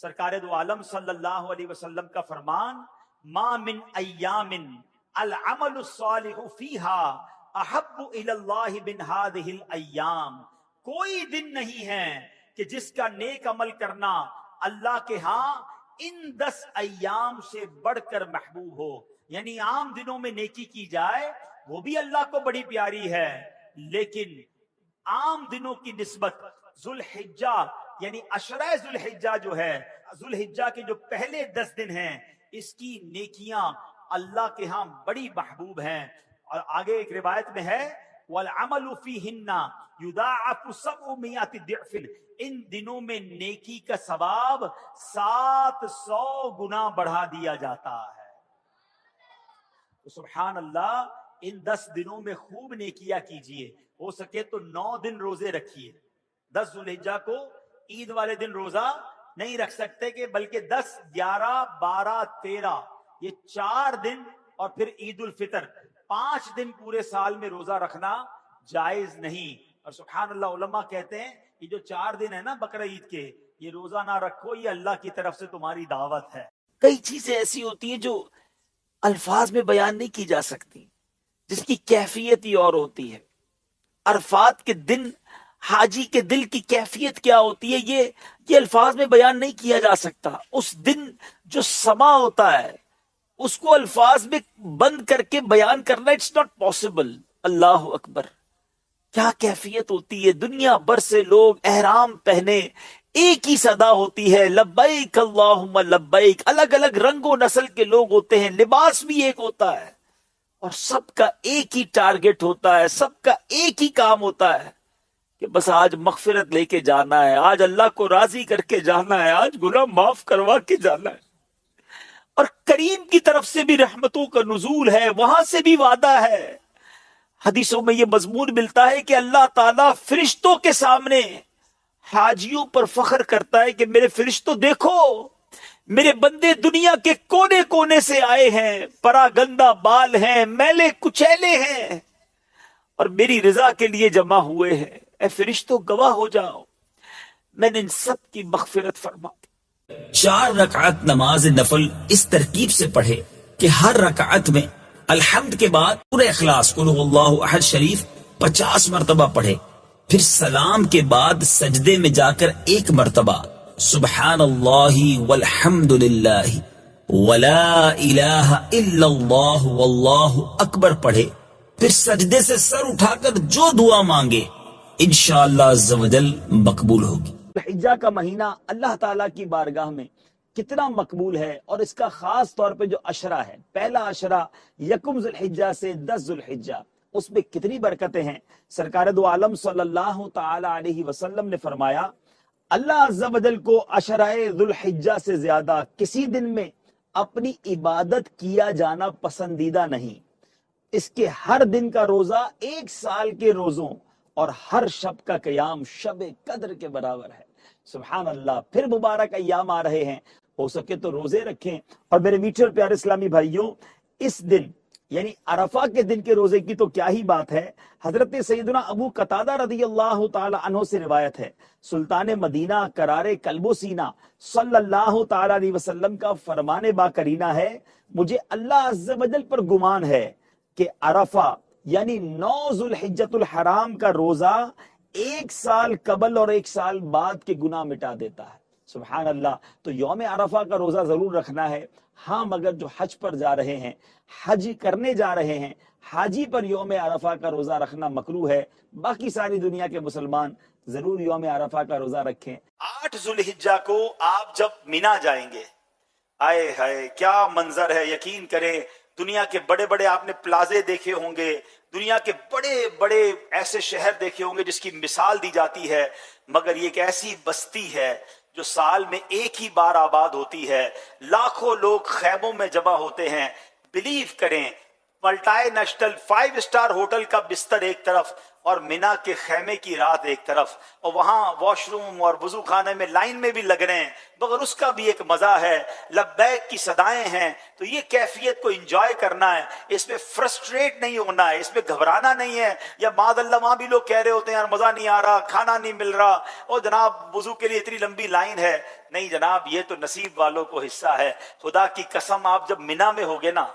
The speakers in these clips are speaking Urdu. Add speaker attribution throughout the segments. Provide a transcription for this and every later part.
Speaker 1: سرکار دو عالم صلی اللہ علیہ وسلم کا فرمان، ما من ایامن العمل الصالح فیہا احب الی اللہ من ہذہ الایام، کوئی دن نہیں ہے کہ جس کا نیک عمل کرنا اللہ کے ہاں ان 10 ایام سے بڑھ کر محبوب ہو۔ یعنی عام دنوں میں نیکی کی جائے وہ بھی اللہ کو بڑی پیاری ہے، لیکن عام دنوں کی نسبت ذوالحجہ یعنی عشرہ ذوالحجہ جو ہے، ذوالحجہ کے جو پہلے 10 دن ہیں، اس کی نیکیاں اللہ کے ہاں بڑی محبوب ہیں۔ اور آگے ایک روایت میں ہے وَالْعَمَلُ فِيهِنَّ يُضَاعَفُ 700 ضِعْفٍ، ان دنوں میں نیکی کا ثواب 700 گنا بڑھا دیا جاتا ہے۔ تو سبحان اللہ، ان 10 دنوں میں خوب نیکیاں کیجئے، ہو سکے تو 9 دن روزے رکھیے۔ 10 ذوالحجہ کو عید والے دن روزہ نہیں رکھ سکتے کہ بلکہ 10، 11، 12، 13 یہ 4 دن اور پھر عید الفطر 5 دن پورے سال میں روزہ رکھنا جائز نہیں۔ اور سبحان اللہ، علماء کہتے ہیں یہ جو 4 دن ہے نا بقرہ عید کے، یہ روزہ نہ رکھو، یہ اللہ کی طرف سے تمہاری دعوت ہے۔
Speaker 2: کئی چیزیں ایسی ہوتی ہیں جو الفاظ میں بیان نہیں کی جا سکتی، جس کی کیفیت ہی اور ہوتی ہے۔ عرفات کے دن حاجی کے دل کی کیفیت کیا ہوتی ہے، یہ الفاظ میں بیان نہیں کیا جا سکتا۔ اس دن جو سما ہوتا ہے اس کو الفاظ میں بند کر کے بیان کرنا اٹس ناٹ پاسبل۔ اللہ اکبر، کیا کیفیت ہوتی ہے! دنیا بھر سے لوگ احرام پہنے، ایک ہی صدا ہوتی ہے لبیک اللہم لبیک، الگ الگ رنگ و نسل کے لوگ ہوتے ہیں، لباس بھی ایک ہوتا ہے، اور سب کا ایک ہی ٹارگٹ ہوتا ہے، سب کا ایک ہی کام ہوتا ہے کہ بس آج مغفرت لے کے جانا ہے، آج اللہ کو راضی کر کے جانا ہے، آج گناہ معاف کروا کے جانا ہے۔ اور کریم کی طرف سے بھی رحمتوں کا نزول ہے، وہاں سے بھی وعدہ ہے۔ حدیثوں میں یہ مضمون ملتا ہے کہ اللہ تعالیٰ فرشتوں کے سامنے حاجیوں پر فخر کرتا ہے کہ میرے فرشتوں دیکھو، میرے بندے دنیا کے کونے کونے سے آئے ہیں، پراگندہ بال ہیں، میلے کچیلے ہیں، اور میری رضا کے لیے جمع ہوئے ہیں۔ اے فرشتوں گواہ ہو جاؤ، میں نے ان سب کی مغفرت فرما دی۔
Speaker 3: 4 رکعت نماز نفل اس ترکیب سے پڑھے کہ ہر رکعت میں الحمد کے بعد پورے اخلاص قل هو اللہ احد شریف 50 مرتبہ پڑھے، پھر سلام کے بعد سجدے میں جا کر 1 مرتبہ سبحان اللہ والحمد للہ ولا الہ الا اللہ واللہ اکبر پڑھے، پھر سجدے سے سر اٹھا کر جو دعا مانگے انشاءاللہ عز و جل مقبول ہوگی۔
Speaker 2: حجہ کا مہینہ اللہ تعالیٰ کی بارگاہ میں کتنا مقبول ہے، اور اس کا خاص طور پہ جو عشرہ ہے، پہلا عشرہ 1 ذوالحجہ سے 10 ذوالحجہ، اس میں کتنی برکتیں ہیں۔ سرکار دو عالم صلی اللہ تعالی علیہ وسلم نے فرمایا اللہ عز و جل کو عشرہ ذوالحجہ سے زیادہ کسی دن میں اپنی عبادت کیا جانا پسندیدہ نہیں۔ اس کے ہر دن کا روزہ 1 سال کے روزوں اور ہر شب کا قیام شب قدر کے برابر ہے۔ سبحان اللہ، پھر مبارک ایام آ رہے ہیں، ہو سکے تو روزے رکھیں۔ اور میرے میٹھے اور پیارے اسلامی بھائیوں، اس دن یعنی عرفہ کے دن کے روزے کی تو کیا ہی بات ہے۔ حضرت سیدنا ابو قتادہ رضی اللہ تعالی عنہ سے روایت ہے، سلطان مدینہ قرار قلب و سینہ صلی اللہ تعالی علیہ وسلم کا فرمان با کرینہ ہے، مجھے اللہ عز و جل پر گمان ہے کہ عرفہ یعنی 9 ذوالحجۃ الحرام کا روزہ 1 سال قبل اور 1 سال بعد کے گناہ مٹا دیتا ہے۔ سبحان اللہ، تو یوم عرفہ کا روزہ ضرور رکھنا ہے۔ ہاں، مگر جو حج پر جا رہے ہیں، حج کرنے جا رہے ہیں، حاجی پر یوم عرفہ کا روزہ رکھنا مکروہ ہے۔ باقی ساری دنیا کے مسلمان ضرور یوم عرفہ کا روزہ رکھیں۔
Speaker 1: 8 ذوالحجہ کو آپ جب مینا جائیں گے، آئے ہائے کیا منظر ہے! یقین کریں، دنیا کے بڑے بڑے آپ نے پلازے دیکھے ہوں گے، دنیا کے بڑے بڑے ایسے شہر دیکھے ہوں گے جس کی مثال دی جاتی ہے، مگر یہ ایک ایسی بستی ہے جو سال میں 1 ہی بار آباد ہوتی ہے، لاکھوں لوگ خیموں میں جمع ہوتے ہیں۔ بلیو کریں، ملٹائی نیشنل 5 اسٹار ہوٹل کا بستر ایک طرف اور مینا کے خیمے کی رات ایک طرف، اور وہاں واش روم اور وضو خانے میں لائن میں بھی لگ رہے ہیں، مگر اس کا بھی ایک مزہ ہے، لبیک کی صدائیں ہیں۔ تو یہ کیفیت کو انجوائے کرنا ہے، اس میں فرسٹریٹ نہیں ہونا ہے، اس میں گھبرانا نہیں ہے، یا معاذ اللہ وہاں بھی لوگ کہہ رہے ہوتے ہیں یار مزہ نہیں آ رہا، کھانا نہیں مل رہا، اور جناب وضو کے لیے اتنی لمبی لائن ہے۔ نہیں جناب، یہ تو نصیب والوں کو حصہ ہے۔ خدا کی قسم، آپ جب مینا میں ہوگے نا،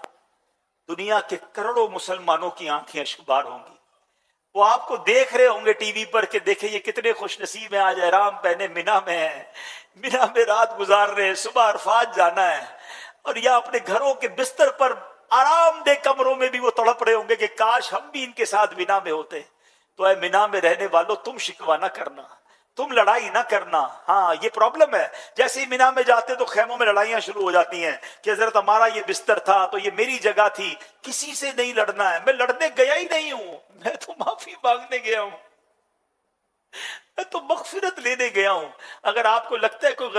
Speaker 1: دنیا کے کروڑوں مسلمانوں کی آنکھیں اشکبار ہوں گی، وہ آپ کو دیکھ رہے ہوں گے ٹی وی پر کہ دیکھیں یہ کتنے خوش نصیب ہیں، آج احرام پہنے مینا میں ہیں، مینا میں رات گزار رہے ہیں، صبح عرفات جانا ہے، اور یا اپنے گھروں کے بستر پر آرام دہ کمروں میں بھی وہ تڑپ رہے ہوں گے کہ کاش ہم بھی ان کے ساتھ مینا میں ہوتے۔ تو اے مینا میں رہنے والوں، تم شکوہ نہ کرنا، تم لڑائی نہ کرنا۔ ہاں یہ پرابلم ہے، جیسے ہی مینا میں جاتے تو خیموں میں لڑائیاں شروع ہو جاتی ہیں کہ حضرت ہمارا یہ بستر تھا تو یہ میری جگہ تھی۔ کسی سے نہیں لڑنا ہے، میں لڑنے گیا ہی نہیں ہوں، میں تو معافی مانگنے گیا ہوں، میں تو مغفرت لینے گیا ہوں۔ اگر آپ کو لگتا ہے کوئی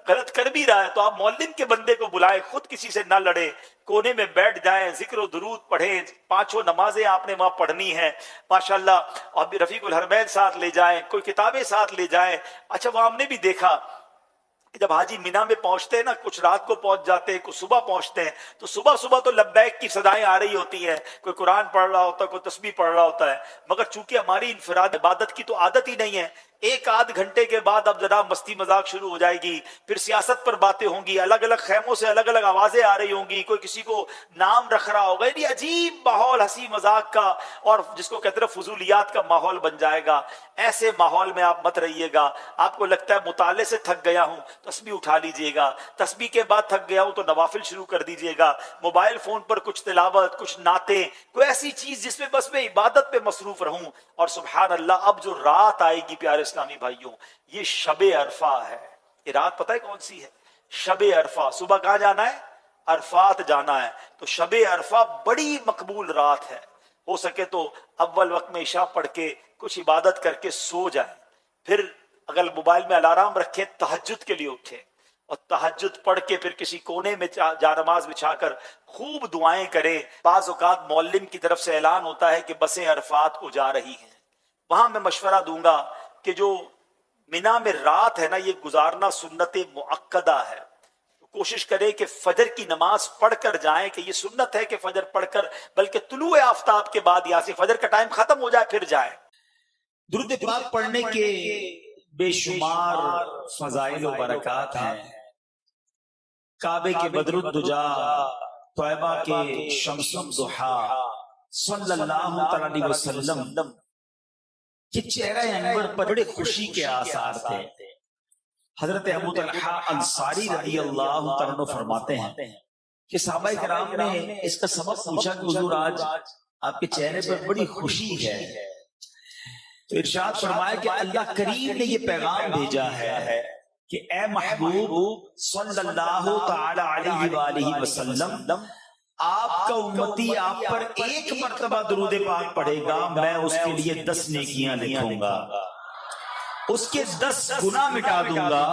Speaker 1: غلط کر بھی رہا ہے تو آپ مولن کے بندے کو بلائیں، خود کسی سے نہ لڑے، کونے میں بیٹھ جائیں، ذکر و درود پڑھیں، 5 نمازیں آپ نے وہاں پڑھنی ہیں ماشاءاللہ، اور بھی رفیق الحرمین ساتھ لے جائیں، کوئی کتابیں ساتھ لے جائیں۔ اچھا وہاں ہم نے بھی دیکھا کہ جب حاجی مینا میں پہنچتے ہیں نا، کچھ رات کو پہنچ جاتے ہیں، کچھ صبح پہنچتے ہیں، تو صبح صبح تو لبیک کی صدائیں آ رہی ہوتی ہیں، کوئی قرآن پڑھ رہا ہوتا ہے، کوئی تسبیح پڑھ رہا ہوتا ہے، مگر چونکہ ہماری انفراد عبادت کی تو عادت ہی نہیں ہے، 1 آدھ گھنٹے کے بعد اب جناب مستی مذاق شروع ہو جائے گی، پھر سیاست پر باتیں ہوں گی، الگ الگ خیموں سے الگ الگ آوازیں آ رہی ہوں گی، کوئی کسی کو نام رکھ رہا ہوگا، یعنی عجیب ماحول ہنسی مذاق کا، اور جس کو کہتے ہیں فضولیات کا ماحول بن جائے گا۔ ایسے ماحول میں آپ مت رہیے گا۔ آپ کو لگتا ہے مطالعے سے تھک گیا ہوں، تسبیح اٹھا لیجئے گا، تسبیح کے بعد تھک گیا ہوں تو نوافل شروع کر دیجئے گا، موبائل فون پر کچھ تلاوت، کچھ نعتیں، کوئی ایسی چیز جس میں بس میں عبادت پہ مصروف رہوں۔ اور سبحان اللہ، اب جو رات آئے گی پیارے اسلامی بھائیوں، یہ شب عرفہ ہے۔ یہ رات پتہ ہے کون سی ہے؟ شب عرفہ۔ صبح کہاں جانا ہے؟ عرفات جانا ہے۔ تو شب عرفہ بڑی مقبول رات ہے۔ ہو سکے تو اول وقت میں عشاء پڑھ کے کچھ عبادت کر کے سو جائیں، پھر اگر موبائل میں الارم رکھیں تہجد کے لیے اٹھیں، اور تہجد پڑھ کے پھر کسی کونے میں جا نماز بچھا کر خوب دعائیں کریں۔ بعض اوقات مولم کی طرف سے اعلان ہوتا ہے کہ بسیں عرفات کو جا رہی ہیں، وہاں میں مشورہ دوں گا کہ جو مینا میں رات ہے نا، یہ گزارنا سنت مؤکدہ ہے۔ کوشش کرے کہ فجر کی نماز پڑھ کر جائیں، کہ یہ سنت ہے کہ فجر پڑھ کر، بلکہ طلوع آفتاب کے بعد یہاں سے فجر کا ٹائم ختم ہو جائے پھر جائیں۔
Speaker 3: درود پاک پڑھنے کے بے شمار فضائل و برکات ہیں۔ کعبے کے بدر الدجا، طیبہ کے شمس الضحیٰ صلی اللہ تعالی علیہ وسلم کہ چہرہ انور پر بڑے خوشی کے آثار تھے۔ حضرت ابو طلحہ انصاری رضی اللہ تعالیٰ عنہ فرماتے ہیں کہ صحابہ کرام نے اس کا سبب پوچھا کہ حضور آج آپ کے چہرے پر بڑی خوشی ہے، تو ارشاد فرمایا کہ اللہ کریم نے یہ پیغام بھیجا ہے کہ اے محبوب صلی اللہ تعالی علیہ وآلہ وسلم، آپ کا امتی آپ پر 1 مرتبہ درود پاک پڑھے گا، میں اس کے لیے 10 نیکیاں لکھوں گا، اس کے 10 گناہ مٹا دوں گا،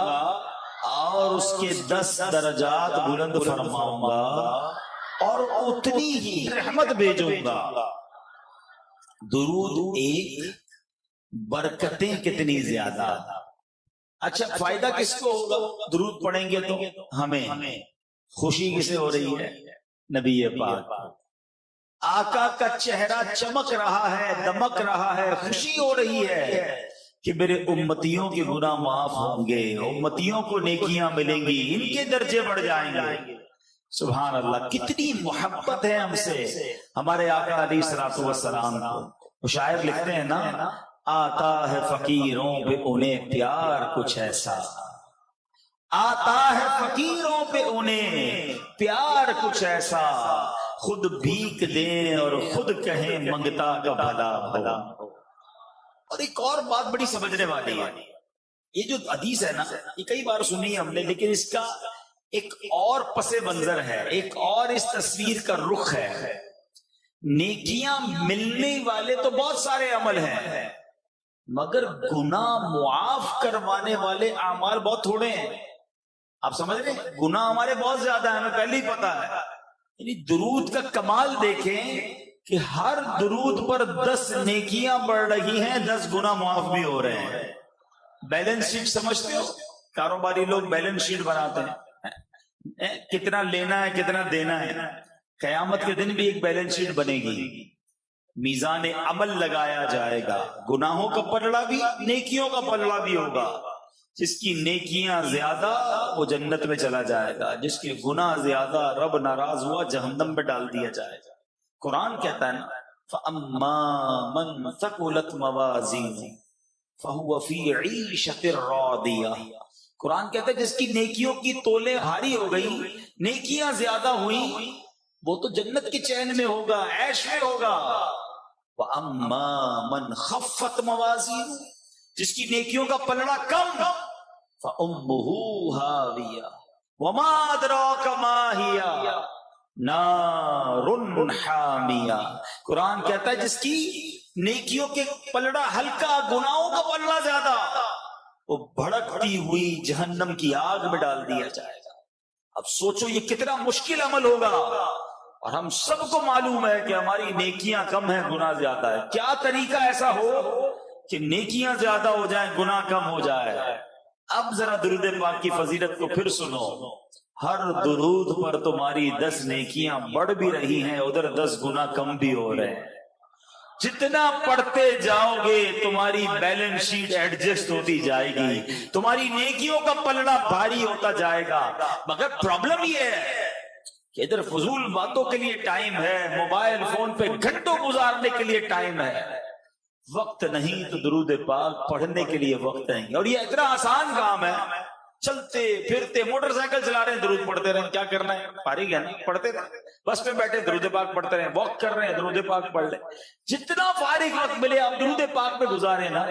Speaker 3: اور اس کے 10 درجات بلند فرماؤں گا، اور اتنی ہی رحمت بھیجوں گا۔ درود 1، برکتیں کتنی زیادہ۔ اچھا فائدہ کس کو ہوگا؟ درود پڑھیں گے تو ہمیں خوشی کسے ہو رہی ہے؟ نبی پاک، آقا کا چہرہ چمک رہا ہے، دمک رہا ہے، خوشی ہو رہی ہے کہ میرے امتیوں کے گناہ معاف ہوں گے، امتیوں کو نیکیاں ملیں گی، ان کے درجے بڑھ جائیں گے۔ سبحان اللہ، کتنی محبت ہے ہم سے ہمارے آقا علیہ الصلوۃ والسلام کو۔ شاعر لکھتے ہیں نا، آتا ہے فقیروں پہ انہیں پیار کچھ ایسا، آتا ہے فقیروں پہ انہیں پیار کچھ ایسا، خود بھیک دیں اور خود کہیں منگتا کا بھلا بھلا۔ اور ایک اور بات بڑی سمجھنے والی ہے، یہ جو حدیث ہے نا، یہ کئی بار سنی ہم نے، لیکن اس کا ایک اور پس منظر ہے، ایک اور اس تصویر کا رخ ہے۔ نیکیاں ملنے والے تو بہت سارے عمل ہیں، مگر گناہ معاف کروانے والے اعمال بہت تھوڑے ہیں۔ آپ سمجھ رہے ہیں؟ گناہ ہمارے بہت زیادہ ہیں، ہمیں پہلے ہی پتا ہے،
Speaker 1: یعنی درود کا کمال دیکھیں کہ ہر درود پر 10 نیکیاں بڑھ رہی ہیں، 10 گناہ معاف بھی ہو رہے ہیں۔ بیلنس شیٹ سمجھتے ہو؟ کاروباری لوگ بیلنس شیٹ بناتے ہیں، کتنا لینا ہے کتنا دینا ہے۔ قیامت کے دن بھی ایک بیلنس شیٹ بنے گی، میزان عمل لگایا جائے گا، گناہوں کا پلڑا بھی نیکیوں کا پلڑا بھی ہوگا۔ جس کی نیکیاں زیادہ وہ جنت میں چلا جائے گا، جس کے گناہ زیادہ رب ناراض ہوا جہنم میں ڈال دیا جائے گا۔ قرآن کہتا ہے نا فَأَمَّا مَنْ ثَقُلَتْ مَوَازِينُهُ فَهُوَ فِي عِيشَةٍ رَاضِيَةٍ۔ قرآن کہتا ہے جس کی نیکیوں کی تولے بھاری ہو گئی، نیکیاں زیادہ ہوئی، وہ تو جنت کی چین میں ہوگا، عیش میں ہوگا۔ وَأَمَّا مَنْ خَفَّتْ مَوَازِينُهُ، جس کی نیکیوں کا پلڑا کم، فَأُمُّهُ هَاوِيَةٌ وَمَا أَدْرَاكَ مَا هِيَ نَارٌ حَامِيَةٌ۔ قرآن کہتا ہے جس کی نیکیوں کے پلڑا ہلکا، گناہوں کا پلڑا زیادہ، وہ بھڑکتی ہوئی جہنم کی آگ میں ڈال دیا جائے گا۔ اب سوچو یہ کتنا مشکل عمل ہوگا، اور ہم سب کو معلوم ہے کہ ہماری نیکیاں کم ہیں، گناہ زیادہ ہے۔ کیا طریقہ ایسا ہو کہ نیکیاں زیادہ ہو جائیں، گناہ کم ہو جائے؟ اب ذرا درود پاک کی فضیلت کو پھر سنو۔ ہر درود پر تمہاری 10 نیکیاں بڑھ بھی رہی ہیں، ادھر 10 گناہ کم بھی ہو رہے ہیں۔ جتنا پڑھتے جاؤ گے تمہاری بیلنس شیٹ ایڈجسٹ ہوتی جائے گی، تمہاری نیکیوں کا پلڑا بھاری ہوتا جائے گا۔ مگر پرابلم یہ ہے کہ ادھر فضول باتوں کے لیے ٹائم ہے، موبائل فون پہ گھنٹوں گزارنے کے لیے ٹائم ہے، وقت نہیں تو درود پاک پڑھنے کے لیے وقت نہیں۔ اور یہ اتنا آسان کام ہے، چلتے پھرتے موٹر سائیکل چلا رہے ہیں درود پڑھتے رہے، کیا کرنا ہے، فارغ ہے نا، پڑھتے رہے، بس میں بیٹھے درود پاک پڑھتے رہے، واک کر رہے ہیں درود پاک پڑھ لیں۔ جتنا فارغ وقت ملے آپ درود پاک میں گزارے نا،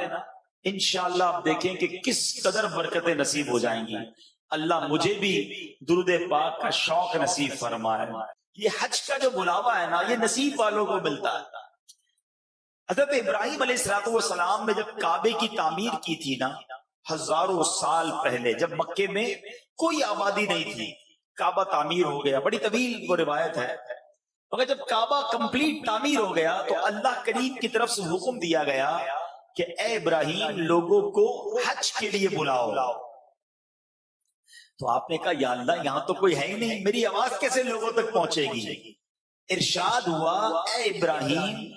Speaker 1: انشاءاللہ آپ دیکھیں کہ کس قدر برکتیں نصیب ہو جائیں گی۔ اللہ مجھے بھی درود پاک کا شوق نصیب فرمائے۔ یہ حج کا جو بلاوا ہے نا، یہ نصیب والوں کو ملتا ہے۔ حضرت ابراہیم علیہ السلام نے جب کعبے کی تعمیر کی تھی نا، ہزاروں سال پہلے، جب مکے میں کوئی آبادی نہیں تھی، کعبہ تعمیر ہو گیا، بڑی طویل وہ روایت ہے، مگر جب کعبہ کمپلیٹ تعمیر ہو گیا تو اللہ کریم کی طرف سے حکم دیا گیا کہ اے ابراہیم لوگوں کو حج کے لیے بلاؤ۔ تو آپ نے کہا یا اللہ یہاں تو کوئی ہے ہی نہیں، میری آواز کیسے لوگوں تک پہنچے گی؟ ارشاد ہوا اے ابراہیم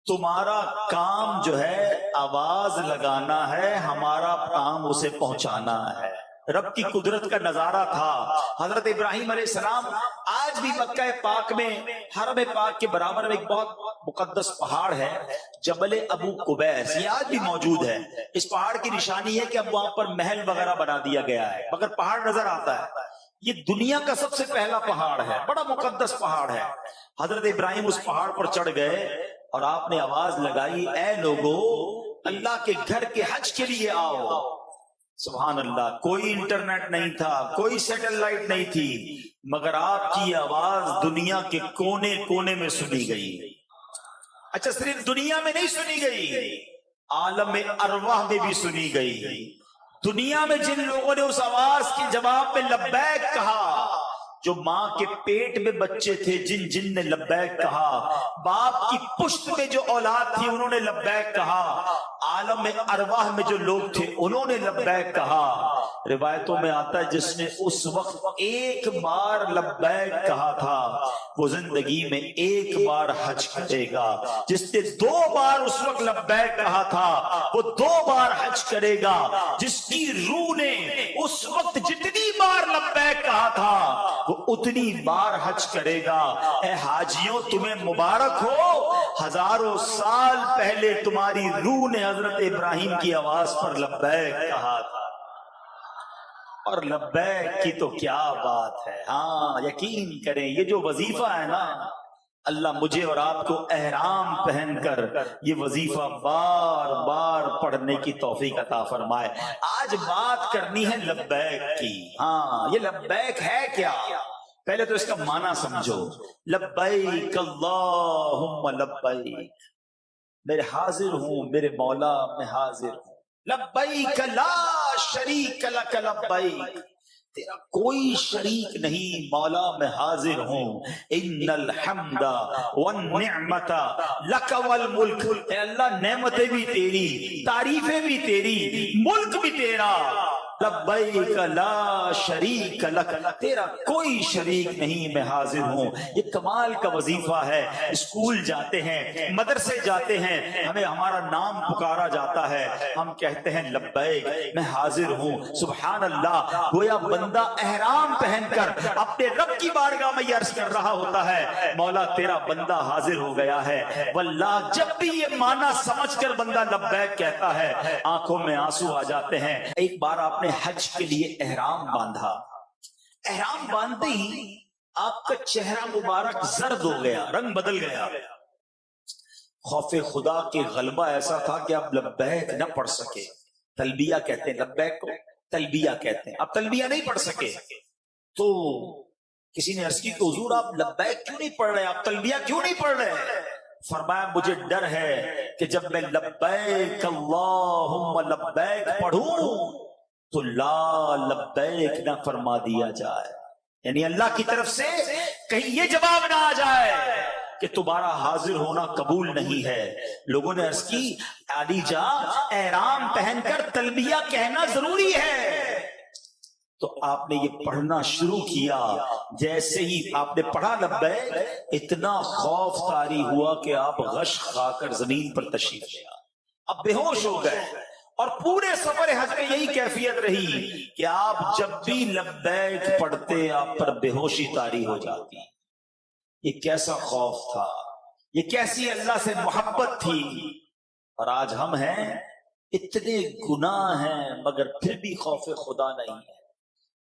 Speaker 1: تمہارا کام جو ہے آواز لگانا ہے، ہمارا کام اسے پہنچانا ہے۔ رب کی قدرت کا نظارہ تھا۔ حضرت ابراہیم علیہ السلام آج بھی مکہ پاک میں حرم پاک کے برابر میں ایک بہت مقدس پہاڑ ہے جبل ابو قبیس، یہ آج بھی موجود ہے۔ اس پہاڑ کی نشانی ہے کہ اب وہاں پر محل وغیرہ بنا دیا گیا ہے، مگر پہاڑ نظر آتا ہے۔ یہ دنیا کا سب سے پہلا پہاڑ ہے، بڑا مقدس پہاڑ ہے۔ حضرت ابراہیم اس پہاڑ پر چڑھ گئے اور آپ نے آواز لگائی اے لوگو اللہ کے گھر کے حج کے لیے آؤ۔ سبحان اللہ، کوئی انٹرنیٹ نہیں تھا، کوئی سیٹلائٹ نہیں تھی، مگر آپ کی آواز دنیا کے کونے کونے میں سنی گئی۔ اچھا صرف دنیا میں نہیں سنی گئی، عالم ارواح میں بھی سنی گئی۔ دنیا میں جن لوگوں نے اس آواز کے جواب میں لبیک کہا، جو ماں کے پیٹ میں بچے تھے جن نے لبیک کہا، باپ کی پشت میں جو اولاد تھی انہوں نے لبیک کہا، عالم ارواح میں جو لوگ تھے انہوں نے لبیک کہا۔ روایتوں میں آتا ہے جس نے اس وقت ایک بار لبیک کہا تھا وہ زندگی میں ایک بار حج کرے گا، جس نے 2 بار اس وقت لبیک کہا تھا وہ 2 بار حج کرے گا، جس کی روح نے اس وقت جتنی بار لبیک کہا تھا وہ اتنی بار حج کرے گا۔ اے حاجیوں تمہیں مبارک ہو، ہزاروں سال پہلے تمہاری روح نے حضرت ابراہیم کی آواز پر لبیک کہا تھا، اور لبیک کی تو کیا بات ہے۔ ہاں یقین کریں یہ جو وظیفہ ہے نا، اللہ مجھے اور آپ کو احرام پہن کر یہ وظیفہ بار بار پڑھنے کی توفیق عطا فرمائے۔ آج بات کرنی ہے لبیک کی۔ ہاں یہ لبیک ہے کیا؟ پہلے تو اس کا معنی سمجھو۔ لبیک اللہم لبیک، میں حاضر ہوں میرے مولا، میں حاضر ہوں۔ لبیک لا شریک لک لبیک، تیرا کوئی شریک نہیں، مولا میں حاضر ہوں، ان الحمد والنعمت لک والملک، اے اللہ نعمتیں بھی تیری، تعریفیں بھی تیری، ملک بھی تیرا، لبیک لا شریک لک، تیرا کوئی شریک نہیں، میں حاضر ہوں۔ یہ کمال کا وظیفہ ہے۔ اسکول جاتے ہیں، مدرسے جاتے ہیں، ہمیں ہمارا نام پکارا جاتا ہے، ہم کہتے ہیں لبیک، میں حاضر ہوں۔ سبحان اللہ، گویا بندہ احرام پہن کر اپنے رب کی بارگاہ میں یہ عرض کر رہا ہوتا ہے، مولا تیرا بندہ حاضر ہو گیا ہے۔ واللہ جب بھی یہ معنی سمجھ کر بندہ لبیک کہتا ہے، آنکھوں میں آنسو آ جاتے ہیں۔ ایک بار آپ نے حج کے لیے احرام باندھا، احرام باندھتے ہی آپ کا چہرہ مبارک زرد ہو گیا، رنگ بدل گیا۔ خوف خدا کے غلبہ ایسا تھا کہ آپ لبیک نہ پڑھ سکے۔ تلبیہ کہتے ہیں، لبیک کو تلبیہ کہتے ہیں، آپ تلبیہ نہیں پڑھ سکے۔ تو کسی نے عرض کی کہ حضور آپ لبیک کیوں نہیں پڑھ رہے، آپ تلبیہ کیوں نہیں پڑھ رہے؟ فرمایا مجھے ڈر ہے کہ جب میں لبیک اللہم لبیک پڑھوں تو لا لبیک نہ فرما دیا جائے، یعنی اللہ کی طرف سے کہیں یہ جواب نہ آ جائے کہ تمہارا حاضر ہونا قبول نہیں ہے۔ لوگوں نے عرض کی علی جا احرام پہن کر تلبیہ کہنا ضروری ہے، تو آپ نے یہ پڑھنا شروع کیا۔ جیسے ہی آپ نے پڑھا لبیک، اتنا خوف طاری ہوا کہ آپ غش کھا کر زمین پر تشریف لے آئے، اب بے ہوش ہو گئے۔ اور پورے سفر حج میں یہی کیفیت رہی کہ آپ جب بھی لبیک پڑھتے آپ پر بے ہوشی طاری ہو جاتی۔ یہ کیسا خوف تھا، یہ کیسی اللہ سے محبت تھی۔ اور آج ہم ہیں، اتنے گناہ ہیں مگر پھر بھی خوف خدا نہیں ہے۔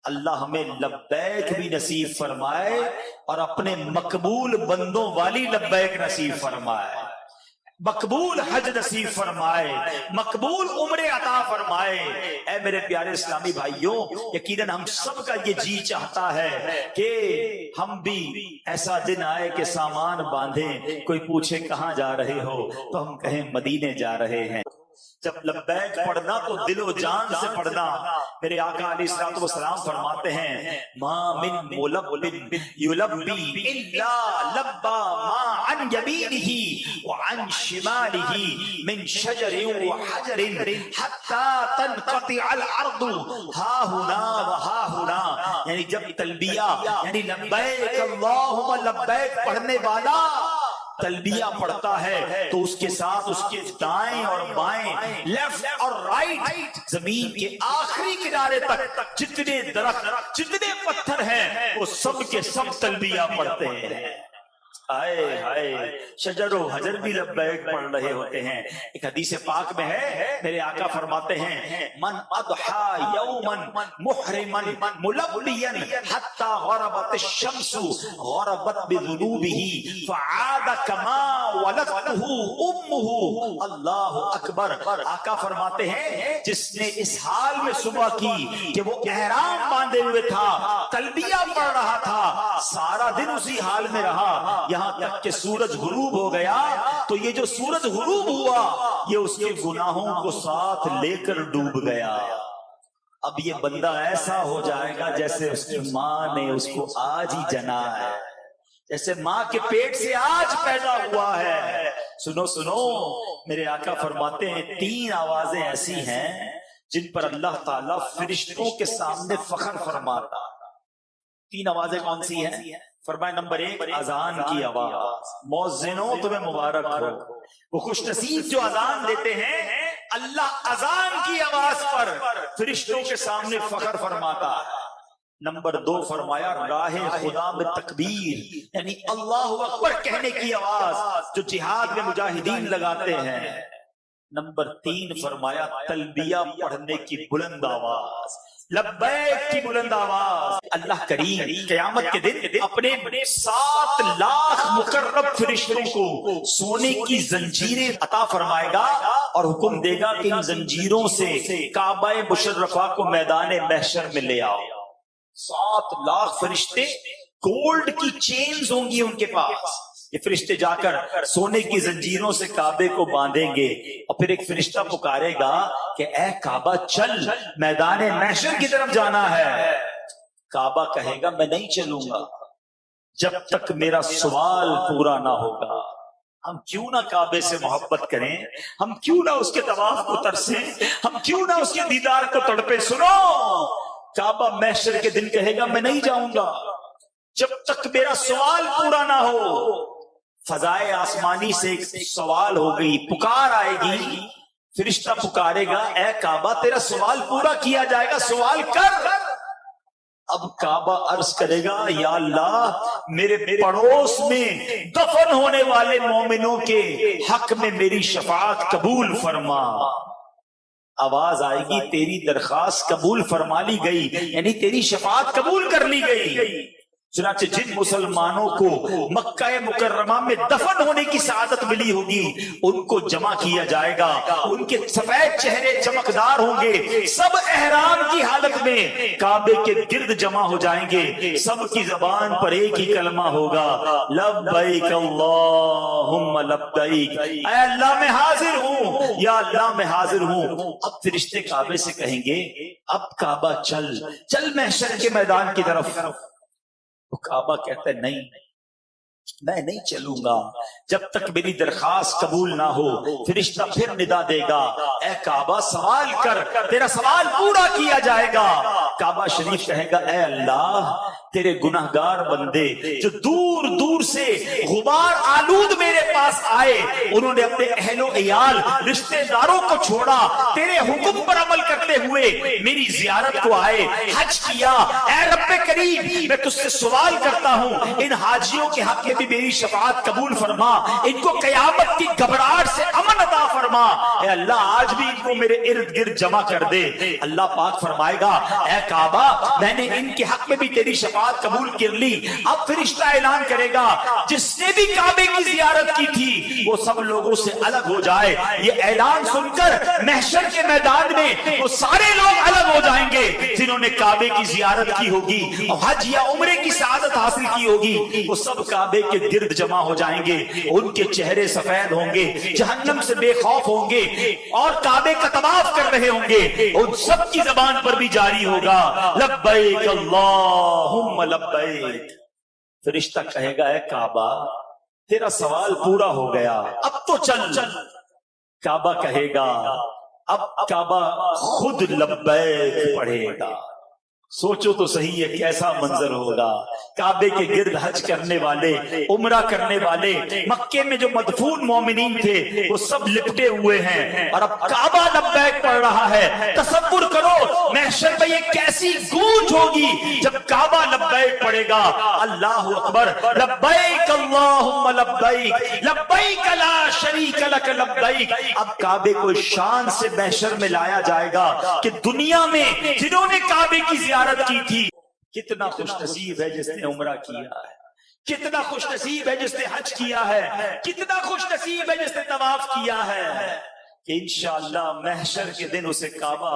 Speaker 1: اللہ ہمیں لبیک بھی نصیب فرمائے اور اپنے مقبول بندوں والی لبیک نصیب فرمائے، مقبول حج نصیب فرمائے، مقبول عمرے عطا فرمائے۔ اے میرے پیارے اسلامی بھائیوں، یقیناً ہم سب کا یہ جی چاہتا ہے کہ ہم بھی ایسا دن آئے کہ سامان باندھیں، کوئی پوچھے کہاں جا رہے ہو تو ہم کہیں مدینے جا رہے ہیں۔ جب لبیک پڑھنا تو دل و جان سے پڑھنا۔ میرے آقا علیہ الصلوۃ والسلام فرماتے ہیں، ما من ملب یلبی الا لبا ما عن یمینہ وعن شمالہ من شجر وحجر حتی تنقطع الارض ہا ہنا وہا ہنا۔ یعنی جب تلبیہ یعنی لبیک اللہم لبیک پڑھنے والا تلبیہ پڑھتا ہے تو اس کے ساتھ اس کے دائیں اور بائیں، لیفٹ اور رائٹ، زمین کے آخری کنارے تک جتنے درخت جتنے پتھر ہیں وہ سب کے سب تلبیہ پڑھتے ہیں۔ آئے ہائے، شجر و حجر بھی لبیک پڑھ رہے ہوتے ہیں۔ ایک حدیث پاک میں ہے، میرے آقا فرماتے ہیں، من اضحى یوما محرما ملبیا حتى غربت الشمس غربت بذنوبه فعاد كما ولدته امه۔ اللہ اکبر۔ آقا فرماتے ہیں جس نے اس حال میں صبح کی کہ وہ احرام باندھے ہوئے تھا، تلبیہ پڑھ رہا تھا، سارا دن اسی حال میں رہا یہاں تک کہ سورج غروب ہو گیا، تو یہ جو سورج غروب ہوا یہ اس کے گناہوں کو ساتھ لے کر ڈوب گیا۔ اب یہ بندہ ایسا ہو جائے گا جیسے اس کی ماں نے اس کو آج ہی جنا ہے، جیسے ماں کے پیٹ سے آج پیدا ہوا ہے۔ سنو سنو، میرے آقا فرماتے ہیں 3 آوازیں ایسی ہیں جن پر اللہ تعالیٰ فرشتوں کے سامنے فخر فرماتا۔ 3 آوازیں کون سی ہیں؟ فرمایا نمبر 1 اذان کی آواز، مؤذنوں تمہیں مبارک ہو، وہ خوش نصیب جو اذان دیتے ہیں۔ اللہ اذان کی آواز پر فرشتوں کے سامنے فخر فرماتا ہے۔ نمبر 2 فرمایا راہ خدا میں تکبیر یعنی اللہ اکبر کہنے کی آواز جو جہاد میں مجاہدین لگاتے ہیں۔ نمبر 3 فرمایا تلبیہ پڑھنے کی بلند آواز، لبیک کی بلند آواز۔ اللہ کریم قیامت کے دن اپنے 7 لاکھ مقرب فرشتوں کو سونے کی زنجیریں عطا فرمائے گا اور حکم دے گا کہ ان زنجیروں سے کعبہ مشرفہ کو میدان محشر میں لے آؤ۔ 7 لاکھ فرشتے، گولڈ کی چینز ہوں گی ان کے پاس۔ یہ فرشتے جا کر سونے کی زنجیروں سے کعبے کو باندھیں گے اور پھر ایک فرشتہ پکارے گا کہ اے کعبہ چل، میدان محشر کی طرف جانا ہے۔ کعبہ کہے گا میں نہیں چلوں گا جب تک میرا سوال پورا نہ ہوگا. ہم کیوں نہ کعبے سے محبت کریں, ہم کیوں نہ اس کے طواف کو ترسیں, ہم کیوں نہ اس کے دیدار کو تڑپے. سنو, کعبہ محشر کے دن کہے گا میں نہیں جاؤں گا جب تک میرا سوال پورا نہ ہو. فضائے آسمانی سے ایک سوال ہو گئی, پکار آئے گی, فرشتہ پکارے گا اے کعبہ تیرا سوال پورا کیا جائے گا, سوال کر. اب کعبہ عرض کرے گا یا اللہ میرے پڑوس میں دفن ہونے والے مومنوں کے حق میں میری شفاعت قبول فرما. آواز آئے گی تیری درخواست قبول فرما لی گئی, یعنی تیری شفاعت قبول کر لی گئی. چنانچہ جن مسلمانوں کو مکہ مکرمہ میں دفن ہونے کی سعادت ملی ہوگی ان کو جمع کیا جائے گا, ان کے سفید چہرے چمکدار ہوں گے, سب احرام کی حالت میں کعبے کے گرد جمع ہو جائیں گے, سب کی زبان پر ایک ہی کلمہ ہوگا لبیک اللہم لبیک, اے اللہ میں حاضر ہوں, یا اللہ میں حاضر ہوں. اب فرشتے کعبے سے کہیں گے اب کعبہ چل چل محشر کے میدان کی طرف. تو کعبہ کہتا ہے نہیں میں نہیں چلوں گا جب تک میری درخواست قبول نہ ہو. فرشتہ پھر ندا دے گا اے کعبہ سوال کر تیرا سوال پورا کیا جائے گا. کعبہ شریف کہے گا اے اللہ تیرے گناہگار بندے جو دور دور سے غبار آلود میرے پاس آئے, انہوں نے اپنے اہل و عیال رشتہ داروں کو چھوڑا, تیرے حکم پر عمل کرتے ہوئے میری زیارت کو آئے, حج کیا. اے رب کریم میں تجھ سے سوال کرتا ہوں ان حاجیوں کے حق میں بھی میری شفاعت قبول فرما, ان کو قیامت کی گھبراہٹ سے امن عطا فرما. اے اللہ آج بھی ان کو میرے ارد گرد جمع کر دے. اللہ پاک فرمائے گا اے کعبہ میں نے ان کے حق میں بھی تیری شفاعت قبول کر لی. اب فرشتہ اعلان کرے گا جس نے بھی کعبے کی زیارت کی تھی وہ سب لوگوں سے الگ ہو جائے. یہ اعلان سن کر محشر کے میدان میں وہ سارے لوگ الگ ہو جائیں گے جنہوں نے کعبے کی زیارت کی ہوگی اور حج یا عمرے کی سعادت حاصل کی ہوگی. وہ سب کعبے کے گرد جمع ہو جائیں گے, ان کے چہرے سفید ہوں گے, جہنم سے بے خوف ہوں گے اور کعبے کا طواف کر رہے ہوں گے. ان سب کی زبان پر بھی جاری ہوگا لبیک اللہم لبیک. فرشتہ کہے گا اے کعبہ تیرا سوال پورا ہو گیا اب تو چل. کعبہ کہے گا اب کعبہ خود لبیک پڑھے گا. سوچو تو صحیح ہے کیسا منظر ہوگا. کعبے کے گرد حج کرنے والے, عمرہ کرنے والے, مکے میں جو مدفون مومنین تھے وہ سب لپٹے ہوئے ہیں اور اب کعبہ لبیک پڑھ رہا ہے. تصور کرو محشر میں یہ کیسی گونج ہوگی جب کعبہ لبیک پڑھے گا. اللہ اکبر لبیک اللہم لبیک لبیک لا شریک لک لبیک. اب کعبے کو شان سے محشر میں لایا جائے گا کہ دنیا میں جنہوں نے کعبے کی زیارت کی تھی کتنا خوش نصیب ہے جس نے عمرہ کیا ہے, کتنا خوش نصیب ہے جس نے حج کیا ہے, کتنا خوش نصیب ہے جس نے طواف کیا ہے کہ انشاءاللہ محشر کے دن اسے کعبہ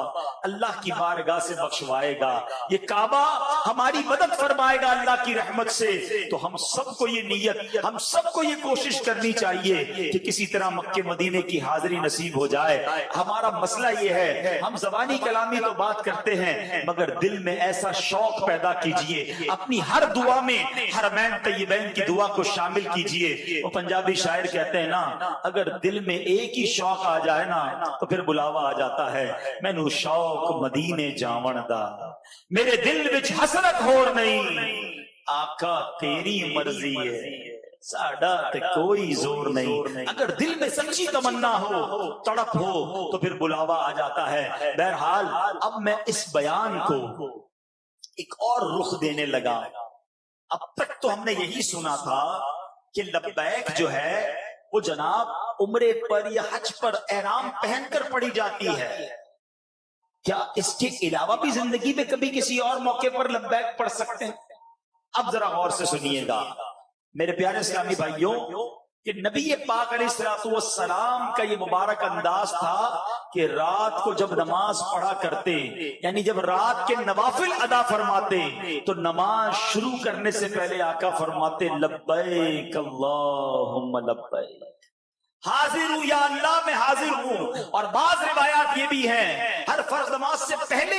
Speaker 1: اللہ کی بارگاہ سے بخشوائے گا. یہ کعبہ ہماری مدد فرمائے گا اللہ کی رحمت سے. تو ہم سب کو یہ نیت, ہم سب کو یہ کوشش کرنی چاہیے کہ کسی طرح مکے مدینے کی حاضری نصیب ہو جائے. ہمارا مسئلہ یہ ہے ہم زبانی کلامی تو بات کرتے ہیں مگر دل میں ایسا شوق پیدا کیجئے, اپنی ہر دعا میں حرمین طیبین کی دعا کو شامل کیجئے. وہ پنجابی شاعر کہتے ہیں نا اگر دل میں ایک ہی شوق آ جائے نا تو پھر بلاوا آ جاتا ہے. میں نو شوق مدینے جاون دا, میرے دل وچ حسرت ہور نہیں, آقا تیری مرضی ہے ساڈا تے کوئی زور نہیں. اگر دل میں سچی تمنا ہو, تڑپ ہو تو پھر بلاوا آ جاتا ہے. بہرحال اب میں اس بیان کو ایک اور رخ دینے لگا. اب تک تو ہم نے یہی سنا تھا کہ لبیک جو ہے وہ جناب عمرے پر یا حج پر احرام پہن کر پڑھی جاتی ہے. کیا اس کے علاوہ بھی زندگی میں کبھی کسی اور موقع پر لبیک پڑھ سکتے ہیں؟ اب ذرا غور سے سنیے گا میرے پیارے اسلامی بھائیوں کہ نبی پاک علیہ الصلوۃ والسلام کا یہ مبارک انداز تھا کہ رات کو جب نماز پڑھا کرتے, یعنی جب رات کے نوافل ادا فرماتے تو نماز شروع کرنے سے پہلے آقا فرماتے لبیک اللہم لبیک حاضر ہوں یا اللہ میں حاضر ہوں. اور بعض روایات یہ بھی ہیں ہر فرض نماز سے پہلے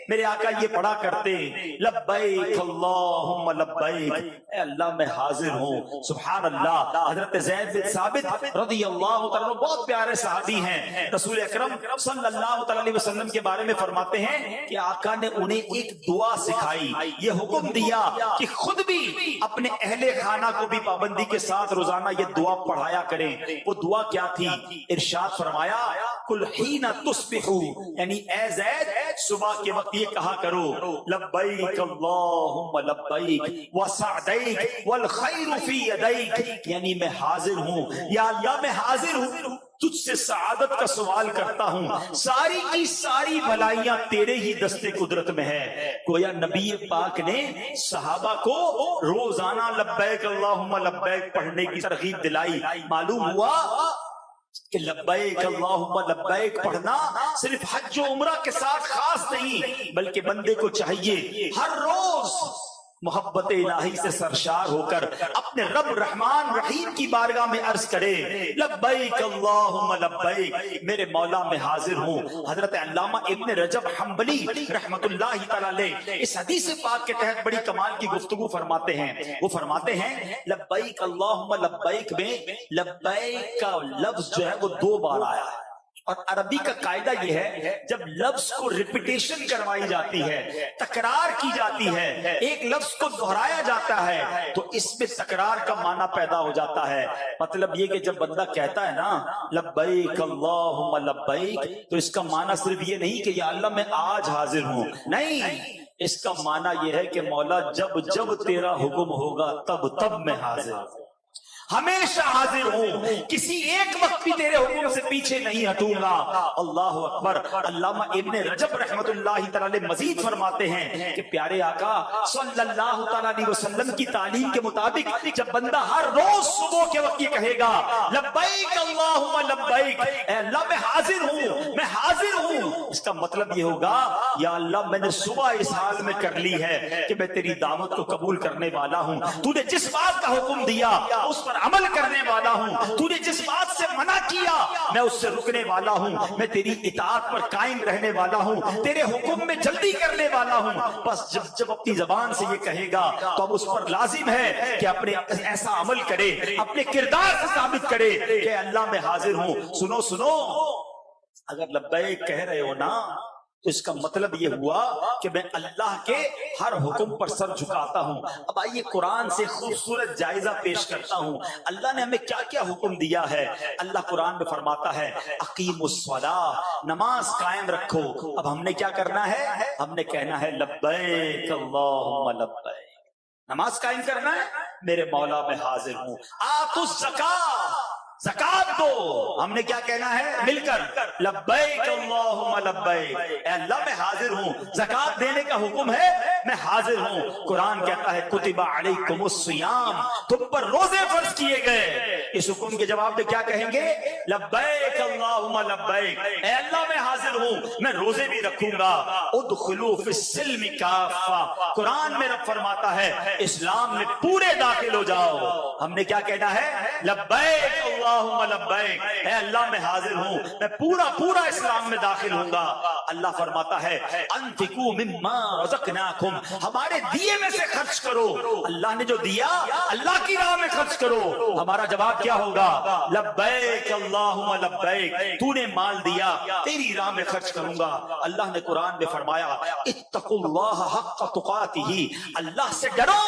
Speaker 1: میرے آقا یہ پڑھا کرتے لبیک اللہم لبیک، اے اللہ میں حاضر ہوں. سبحان اللہ. حضرت زید بن ثابت رضی اللہ تعالیٰ بہت پیارے صحابی ہیں. رسول اکرم صلی اللہ تعالی علیہ وسلم کے بارے میں فرماتے ہیں کہ آقا نے انہیں ایک دعا سکھائی، یہ حکم دیا کہ خود بھی اپنے اہل خانہ کو بھی پابندی کے ساتھ روزانہ یہ دعا پڑھایا کریں. وہ دعا کیا تھی؟ ارشاد فرمایا کل حین تصبحو، یعنی اے زید صبح کے وقت یہ کہا کرو لبیک اللہم لبیک وسعدیک والخیر فی یدیک، یعنی میں حاضر ہوں یا اللہ میں حاضر ہوں، تجھ سے سعادت کا سوال کرتا ہوں، ساری کی ساری بھلائیاں تیرے ہی دستے قدرت میں ہے. گویا نبی پاک نے صحابہ کو روزانہ لبیک اللہم لبیک پڑھنے کی ترغیب دلائی. معلوم ہوا کہ لبیک اللہم لبیک پڑھنا صرف حج و عمرہ کے ساتھ خاص نہیں، بلکہ بندے کو چاہیے ہر روز محبت الہی سے سرشار ہو کر اپنے رب رحمان رحیم کی بارگاہ میں عرض کرے لبیک اللہم لبیک، میرے مولا میں حاضر ہوں. حضرت علامہ ابن رجب حنبلی رحمت اللہ تعالی علیہ اس حدیث پاک کے تحت بڑی کمال کی گفتگو فرماتے ہیں. وہ فرماتے ہیں لبیک اللہم لبیک میں لبیک کا لفظ جو ہے وہ 2 بار آیا ہے. اور عربی کا قاعدہ یہ ہے جب لفظ کو ریپیٹیشن کروائی جاتی ہے، تکرار کی جاتی ہے، ایک لفظ کو دہرایا جاتا ہے تو اس میں تکرار کا معنی پیدا ہو جاتا ہے. مطلب یہ کہ جب بندہ کہتا ہے نا لبیک اللہم لبیک، تو اس کا معنی صرف یہ نہیں کہ یا اللہ میں آج حاضر ہوں، نہیں، اس کا معنی یہ ہے کہ مولا جب جب تیرا حکم ہوگا تب تب میں حاضر ہوں، ہمیشہ حاضر ہوں، کسی ایک وقت بھی تیرے حکم سے پیچھے نہیں ہٹوں گا. اللہ اکبر. علامہ ابن رجب رحمت اللہ تعالی مزید فرماتے ہیں کہ پیارے آقا صلی اللہ تعالی علیہ وسلم کی تعلیم کے مطابق جب بندہ ہر روز صبح کے وقت یہ کہے گا لبیک اللہم لبیک، اے اللہ میں حاضر ہوں، میں حاضر ہوں، اس کا مطلب یہ ہوگا یا اللہ میں نے صبح اس حال میں کر لی ہے کہ میں تیری دعوت کو قبول کرنے والا ہوں، تو نے جس بات کا حکم دیا اس پر عمل کرنے والا ہوں، تو نے جس بات سے منع کیا میں اس سے رکنے والا ہوں، میں تیری اطاعت پر قائم رہنے والا ہوں، تیرے حکم میں جلدی کرنے والا ہوں. بس جب اپنی زبان سے یہ کہے گا تو اب اس پر لازم ہے کہ اپنے ایسا عمل کرے، اپنے کردار سے ثابت کرے کہ اللہ میں حاضر ہوں. سنو اگر لبیک کہہ رہے ہو نا تو اس کا مطلب یہ ہوا کہ میں اللہ کے ہر حکم پر سر جھکاتا ہوں. اب آئیے قرآن سے خوبصورت جائزہ پیش کرتا ہوں اللہ نے ہمیں کیا کیا حکم دیا ہے. اللہ قرآن میں فرماتا ہے اقیم الصلاۃ، نماز قائم رکھو. اب ہم نے کیا کرنا ہے؟ ہم نے کہنا ہے لبیک اللہم لبیک، نماز قائم کرنا ہے، میرے مولا میں حاضر ہوں. آتوا الزکاۃ، زکات دو. ہم نے کیا کہنا ہے مل کر لبیک اللہم لبیک، اے اللہ میں حاضر ہوں، زکات دینے کا حکم ہے، میں حاضر ہوں. قرآن کہتا ہے کتب علیکم الصیام، تم پر روزے فرض کیے گئے. اس حکم کے جواب میں کیا کہیں گے؟ لبیک اللہم لبیک، اے اللہ میں حاضر ہوں، میں روزے بھی رکھوں گا. ادخلوا فی السلم کافہ، قرآن میں رب فرماتا ہے اسلام میں پورے داخل ہو جاؤ. ہم نے کیا کہنا ہے؟ لبیک اللہم لبیک، اے اللہ میں حاضر ہوں، میں پورا اسلام میں داخل ہوں گا. اللہ فرماتا ہے انفقوا مما رزقناکم، ہمارے دیے میں سے خرچ کرو. اللہ نے جو دیا اللہ کی راہ میں خرچ کرو. ہمارا جواب کیا ہوگا؟ لبیک اللہم لبیک، تو نے مال دیا تیری راہ میں خرچ کروں گا. اللہ نے قرآن میں فرمایا اتقوا اللہ حق تقاتہ، اللہ سے ڈرو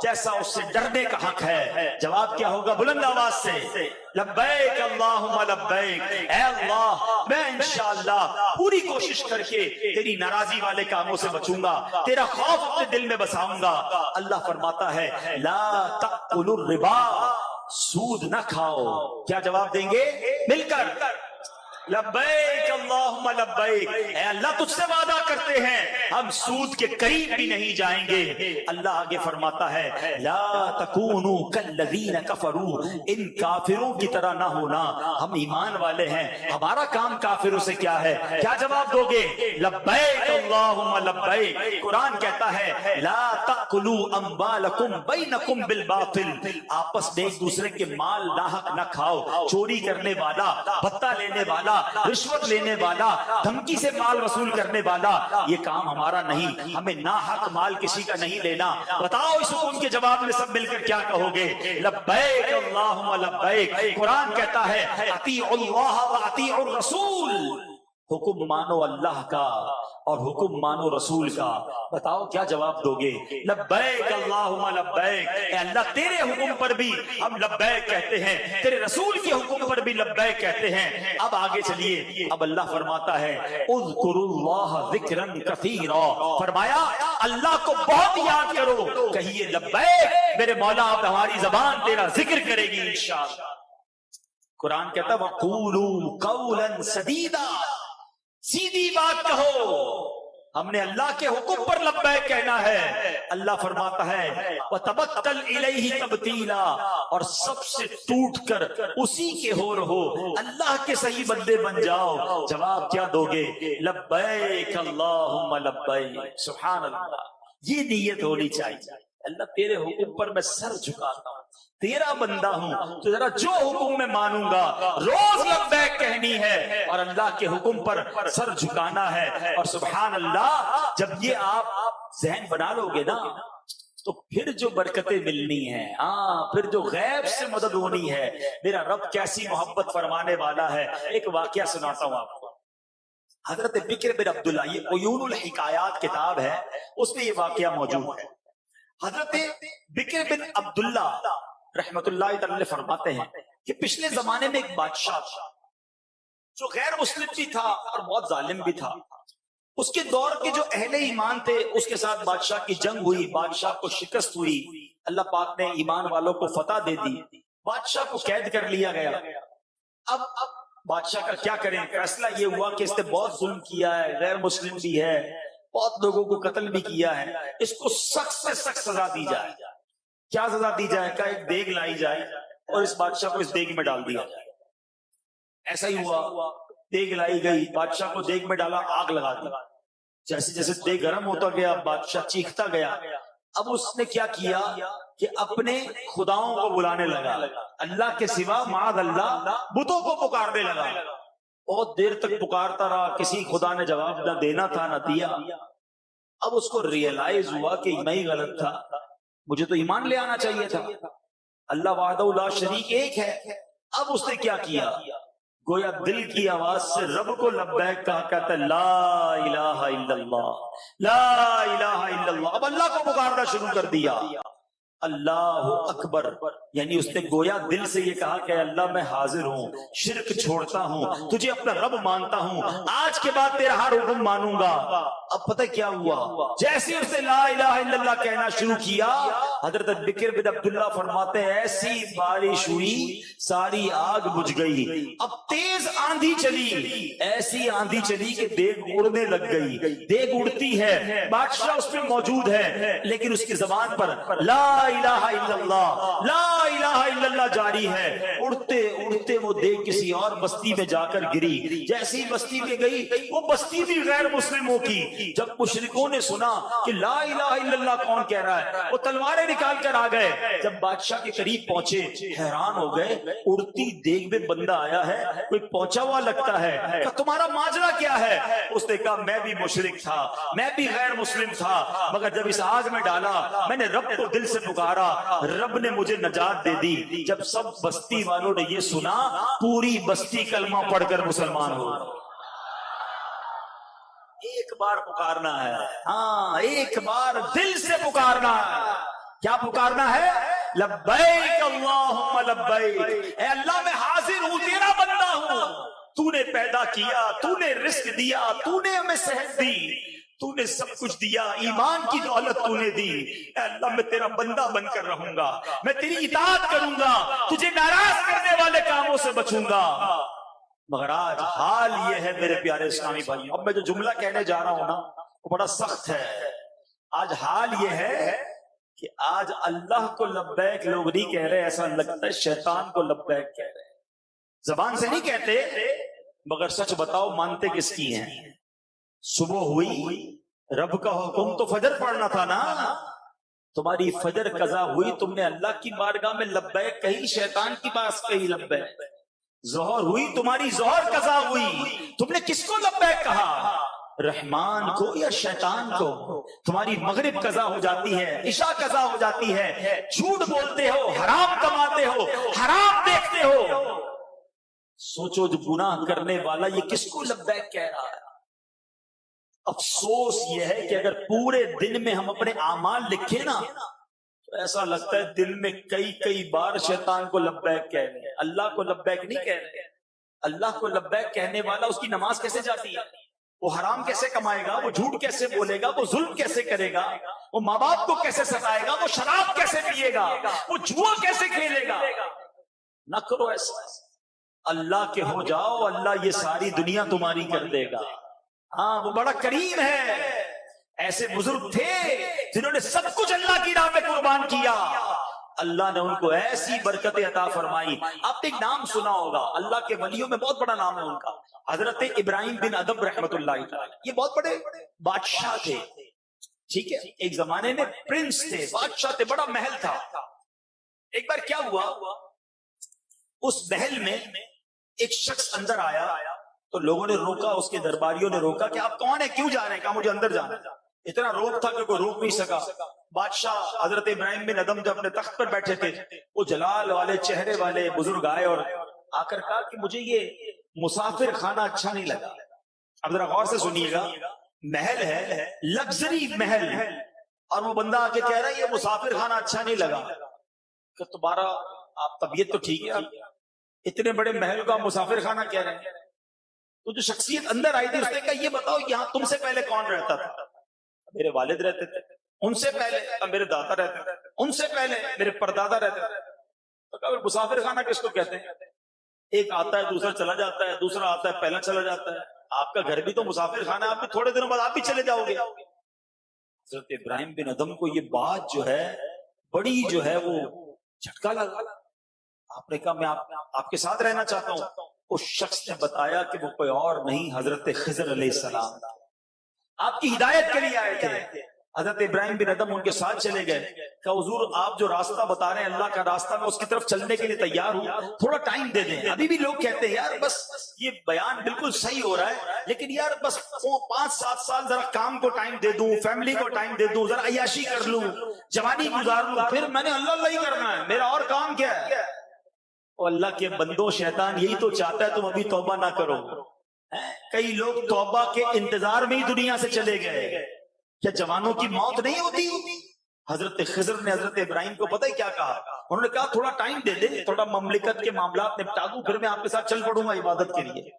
Speaker 1: جیسا اس سے ڈرنے کا حق ہے. جواب کیا ہوگا؟ بلند آواز سے لبیک اللہم لبیک، اے اللہ میں انشاءاللہ پوری کوشش کر کے تیری ناراضی والے کاموں سے بچوں گا، تیرا خوف اپنے دل میں بساؤں گا. اللہ فرماتا ہے لا تأکلوا الربا، سود نہ کھاؤ. کیا جواب دیں گے مل کر؟ لبیک اللہم لبیک، اے اللہ تجھ سے وعدہ کرتے ہیں ہم سود کے قریب بھی نہیں جائیں گے۔ اللہ آگے فرماتا ہے لا تکونوا کالذین کفروا، ان کافروں کی طرح نہ ہونا، ہم ایمان والے ہیں، ہمارا کام کافروں سے کیا ہے؟ کیا جواب دو گے؟ لبیک اللہم لبیک۔ قرآن کہتا ہے لا تأکلوا اموالکم بینکم بالباطل، آپس میں ایک دوسرے کے مال ناحق نہ کھاؤ۔ چوری کرنے والا، بھتہ لینے والا، رشوت لینے والا، دھمکی سے مال وصول کرنے والا، یہ کام ہمارا نہیں، ہمیں ناحق مال کسی کا نہیں لینا۔ بتاؤ اس حکم کے جواب میں سب مل کر کیا کہو گے؟ لبیک اللہم لبیک۔ قرآن کہتا ہے اطیعوا اللہ واطیعوا الرسول، حکم مانو اللہ کا اور حکم مانو رسول کا۔ بتاؤ کیا جواب دو گے؟ لبیک اللہم لبیک، اے اللہ تیرے حکم پر بھی ہم لبیک کہتے ہیں، تیرے رسول کے حکم پر بھی لبیک کہتے ہیں۔ اب آگے چلیے، اب اللہ فرماتا ہے اذکروا اللہ ذکرا کثیرا، فرمایا اللہ کو بہت یاد کرو۔ کہیے لبیک میرے مولا، اب ہماری زبان تیرا ذکر کرے گی انشاءاللہ۔ قرآن کہتا ہے وقولوا قولا سدیدا، سیدھی بات کہو، ہم نے اللہ کے حکم پر لبیک کہنا ہے۔ اللہ فرماتا ہے وَتَبَتَّلْ إِلَيْهِ تَبْتِيلًا، اور سب سے ٹوٹ کر اسی کے ہو رہو، اللہ کے صحیح بندے بن جاؤ۔ جواب کیا دو گے؟ لبیک اللہم لبیک۔ سبحان اللہ، یہ نیت ہونی چاہیے، اللہ تیرے حکم پر میں سر جھکاتا ہوں، تیرا بندہ ہوں، تو ذرا جو حکم میں مانوں گا روز لبیک کہنی ہے اور اللہ کے حکم پر سر جھکانا ہے۔ اور سبحان اللہ، جب یہ آپ ذہن بنا لو گے نا تو پھر جو برکتیں ملنی ہیں، پھر جو غیب سے مدد ہونی ہے، میرا رب کیسی محبت فرمانے والا ہے۔ ایک واقعہ سناتا ہوں آپ کو۔ حضرت بکر بن عبداللہ، یہ عیون الحکایات کتاب ہے، اس میں یہ واقعہ موجود ہے۔ حضرت بکر بن عبداللہ رحمت اللہ تعالی فرماتے ہیں کہ پچھلے زمانے میں ایک بادشاہ تھا جو غیر مسلم بھی تھا اور بہت ظالم بھی تھا۔ اس کے دور کے جو اہل ایمان تھے اس کے ساتھ بادشاہ کی جنگ ہوئی، بادشاہ کو شکست ہوئی، اللہ پاک نے ایمان والوں کو فتح دے دی، بادشاہ کو قید کر لیا گیا۔ اب بادشاہ کا کیا کریں؟ فیصلہ یہ ہوا کہ اس نے بہت ظلم کیا ہے، غیر مسلم بھی ہے، بہت لوگوں کو قتل بھی کیا ہے، اس کو سخت سے سخت سزا دی جائے۔ کیا سزا دی جائے؟ کہ ایک دیگ لائی جائے اور اس بادشاہ کو اس دیگ میں ڈال دیا جائے۔ ایسا ہی ہوا، دیگ لائی گئی، بادشاہ کو دیگ میں ڈالا، آگ لگا دی۔ جیسے جیسے دیگ گرم ہوتا گیا بادشاہ چیختا گیا۔ اب اس نے کیا کیا کہ اپنے خداؤں کو بلانے لگا، اللہ کے سوا معاذ اللہ بتوں کو پکارنے لگا۔ بہت دیر تک پکارتا رہا، کسی خدا نے جواب نہ دینا تھا نہ دیا۔ اب اس کو ریئلائز ہوا کہ میں ہی غلط تھا، مجھے تو ایمان لے آنا چاہیے تھا، اللہ وحدہ لا شریک ایک ہے۔ اب اس نے کیا کیا؟ گویا دل کی آواز سے رب کو لبیک کہا، کہتا لا الہ الا اللہ، لا الہ الا اللہ۔ اب اللہ کو پکارنا شروع کر دیا، اللہ اکبر، یعنی اس نے گویا دل سے یہ کہا کہ اللہ میں حاضر ہوں، شرک چھوڑتا ہوں، تجھے اپنا رب مانتا ہوں، آج کے بعد تیرا ہر حکم مانوں گا۔ اب پتہ کیا ہوا؟ جیسے اس نے لا الہ الا اللہ کہنا شروع کیا، حضرت بکر بن عبداللہ فرماتے ہیں ایسی بارش ہوئی ساری آگ بجھ گئی۔ اب تیز آندھی چلی، ایسی آندھی چلی کہ دیگ اڑنے لگ گئی، دیگ اڑتی ہے، بادشاہ اس میں موجود ہے لیکن اس کی زبان پر لا الہ الا اللہ، لا الہ الا اللہ جاری ہے۔ اڑتے اڑتے وہ دیگ کسی اور بستی میں جا کر گری، جیسی بستی میں گئی وہ بستی بھی غیر مسلموں کی۔ جب مشرکوں نے سنا کہ لا الہ الا اللہ کون کہہ رہا ہے، وہ تلواریں نکال کر آ گئے۔ جب بادشاہ کے قریب پہنچے حیران ہو گئے، اڑتی دیگ میں بندہ آیا ہے، کوئی پہنچا ہوا لگتا ہے، کہ تمہارا ماجرا کیا ہے؟ اس نے کہا میں بھی مشرک تھا، میں بھی غیر مسلم تھا، مگر جب اس آگ میں ڈالا میں نے رب کو دل سے پکارا، رب نے مجھے نجات دے دی۔ جب سب بستی والوں نے یہ سنا، پوری بستی کلمہ پڑھ کر مسلمان ہو۔ ایک بار پکارنا ہے، ہاں ایک بار دل سے پکارنا ہے۔ کیا پکارنا ہے؟ لبیک اللہم لبیک، اے اللہ میں حاضر ہوں، تیرا بندہ ہوں، تو نے پیدا کیا، تو نے رزق دیا، تو نے ہمیں صحت دی، تو نے سب کچھ دیا، ایمان کی دولت تو نے دی۔ اے اللہ میں تیرا بندہ بن کر رہوں گا، میں تیری اطاعت کروں گا، تجھے ناراض کرنے والے کاموں سے بچوں گا۔ مگر آج حال یہ ہے میرے پیارے اسلامی بھائی، اب میں جو جملہ کہنے جا رہا ہوں نا وہ بڑا سخت ہے. آج حال یہ ہے کہ آج اللہ کو لبیک لوگ نہیں کہہ رہے، ایسا لگتا ہے شیطان کو لبیک کہہ رہے. زبان سے نہیں کہتے، مگر سچ بتاؤ مانتے کس کی ہیں؟ صبح ہوئی، رب کا حکم تو فجر پڑھنا تھا نا، تمہاری فجر قضا ہوئی، تم نے اللہ کی بارگاہ میں لبیک کہی، شیطان کی پاس کہی لبیک. ظہر ہوئی، تمہاری ظہر قضا ہوئی، تم نے کس کو لبیک کہا؟ رحمان کو یا شیطان کو؟ تمہاری مغرب قضا ہو جاتی ہے، عشاء قضا ہو جاتی ہے، جھوٹ بولتے ہو، حرام کماتے ہو، حرام دیکھتے ہو. سوچو جو گناہ کرنے والا یہ کس کو لبیک کہہ رہا ہے؟ افسوس یہ ہے کہ اگر پورے دن میں ہم اپنے اعمال لکھیں نا تو ایسا لگتا ہے دل میں کئی بار شیطان کو لبیک کہہ رہے ہیں، اللہ کو لبیک نہیں کہہ رہے. اللہ کو لبیک کہنے والا اس کی نماز کیسے جاتی ہے؟ وہ حرام کیسے کمائے گا؟ وہ جھوٹ کیسے بولے گا؟ وہ ظلم کیسے کرے گا؟ وہ ماں باپ کو کیسے ستائے گا؟ وہ شراب کیسے پیے گا؟ وہ جوا کیسے کھیلے گا؟ نہ کرو ایسا. اللہ کے ہو جاؤ، اللہ یہ ساری دنیا تمہاری کر دے گا. ہاں وہ بڑا کریم ہے. ایسے بزرگ تھے جنہوں نے سب کچھ اللہ کی راہ میں قربان کیا، اللہ نے ان کو ایسی برکت عطا فرمائی. آپ نے ایک نام سنا ہوگا، اللہ کے ولیوں میں بہت بڑا نام ہے ان کا، حضرت ابراہیم بن ادم رحمت اللہ تعالی. یہ بہت بڑے بادشاہ تھے، ٹھیک ہے، ایک زمانے میں پرنس تھے، بادشاہ تھے، بڑا محل تھا. ایک بار کیا ہوا، اس محل میں ایک شخص اندر آیا تو لوگوں نے روکا، اس کے درباریوں نے روکا کہ آپ کون ہیں، کیوں جا رہے ہیں؟ کہا مجھے اندر جانا. اتنا روک تھا کہ کوئی روک نہیں سکا. بادشاہ حضرت ابراہیم بن ادم جب اپنے تخت پر بیٹھے تھے، وہ جلال والے چہرے والے بزرگ آئے اور آ کر کہا کہ مجھے یہ مسافر خانہ اچھا نہیں لگا. اب ذرا غور سے سنیے گا، محل ہے، لگژری محل، اور وہ بندہ آ کے کہہ رہا ہے یہ مسافر خانہ اچھا نہیں لگا. کہ تمہارا آپ طبیعت تو ٹھیک ہے، آپ اتنے بڑے محل کا مسافر خانہ کہہ رہے ہیں. تو جو شخصیت اندر آئی تھی اس نے کہا یہ بتاؤ یہاں تم سے پہلے کون رہتا تھا؟ میرے والد رہتے تھے. ان سے پہلے میرے دادا رہتے تھے. ان سے پہلے میرے پردادا رہتے تھے. تو کہا مسافر خانہ کس کو کہتے ہیں؟ ایک آتا ہے دوسرا چلا جاتا ہے، دوسرا آتا ہے پہلا چلا جاتا ہے. آپ کا گھر بھی تو مسافر خانہ ہے، آپ بھی تھوڑے دنوں بعد آپ بھی چلے جاؤ گے. حضرت ابراہیم بن ادم کو یہ بات جو ہے بڑی جو ہے وہ جھٹکا لگا. آپ نے کہا میں آپ کے ساتھ رہنا چاہتا ہوں. اس شخص نے بتایا کہ وہ کوئی اور نہیں، حضرت خضر علیہ السلام آپ کی ہدایت کے لیے آئے تھے. حضرت ابراہیم بن ادم ان کے ساتھ چلے گئے. کہ حضور آپ جو راستہ بتا رہے ہیں اللہ کا راستہ، میں اس کی طرف چلنے کے لیے تیار ہوں، تھوڑا ٹائم دے دیں. ابھی بھی لوگ کہتے ہیں یار بس یہ بیان بالکل صحیح ہو رہا ہے، لیکن یار بس 5-7 سال ذرا کام کو ٹائم دے دوں، فیملی کو ٹائم دے دوں، ذرا عیاشی کر لوں، جوانی گزار لوں، پھر میں نے اللہ ہی کرنا ہے، میرا اور کام کیا ہے؟ اور اللہ کے بندو، شیطان یہی تو چاہتا ہے تم ابھی توبہ نہ کرو. کئی لوگ توبہ کے انتظار میں ہی دنیا سے چلے گئے. کیا جوانوں کی موت نہیں ہوتی؟ حضرت خضر نے حضرت ابراہیم کو پتہ ہے کیا کہا؟ انہوں نے کہا تھوڑا ٹائم دے دے، تھوڑا مملکت کے معاملات نپٹا دوں، پھر میں آپ کے ساتھ چل پڑوں گا عبادت کے لیے.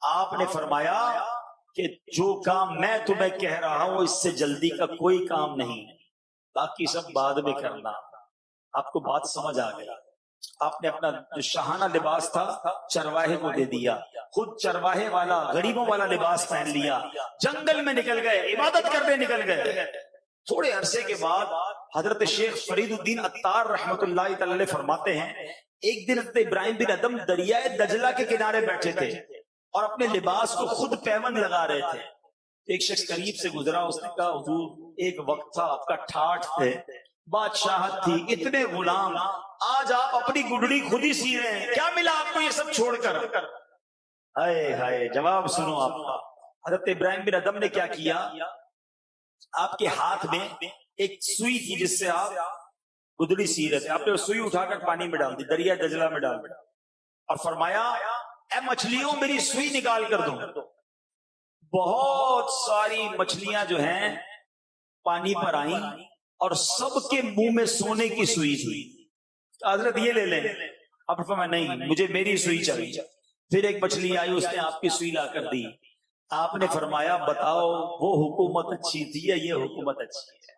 Speaker 1: آپ نے فرمایا کہ جو کام میں تمہیں کہہ رہا ہوں اس سے جلدی کا کوئی کام نہیں، باقی سب بعد میں کرنا. آپ کو بات سمجھ آ گئی. آپ نے اپنا جو شاہانہ لباس تھا چرواہے کو دے دیا، خود چرواہے والا غریبوں والا لباس پہن لیا، جنگل میں نکل گئے، عبادت کرنے نکل گئے. تھوڑے عرصے کے بعد حضرت شیخ فرید الدین عطار رحمت اللہ تعالی فرماتے ہیں ایک دن حضرت ابراہیم بن ادم دریائے دجلہ کے کنارے بیٹھے تھے اور اپنے لباس کو خود پیوند لگا رہے تھے. ایک شخص قریب سے گزرا، اس نے کہا حضور ایک وقت تھا آپ کا ٹھاٹھ تھے، بادشاہت تھی، اتنے غلام، آج آپ اپنی گڈڑی خود ہی سی رہے ہیں، کیا ملا آپ کو یہ سب چھوڑ کر؟ ہائے ہائے، جواب سنو آپ کا. حضرت ابراہیم بن ادم نے کیا کیا؟ آپ کے ہاتھ میں ایک سوئی تھی جس سے آپ گدڑی سی رہے تھے. آپ نے سوئی اٹھا کر پانی میں ڈال دی، دریا دجلہ میں ڈال دی، اور فرمایا اے مچھلیوں میری سوئی نکال کر دو. بہت ساری مچھلیاں جو ہیں پانی پر آئیں اور سب کے منہ میں سونے کی سوئی تھی. حضرت یہ لے لیں. اب فرمایا نہیں، مجھے میری سوئی چاہیے. پھر ایک مچھلی آئی، اس نے آپ کی سوئی لا کر دی. آپ نے فرمایا بتاؤ وہ حکومت اچھی تھی یا یہ حکومت اچھی ہے؟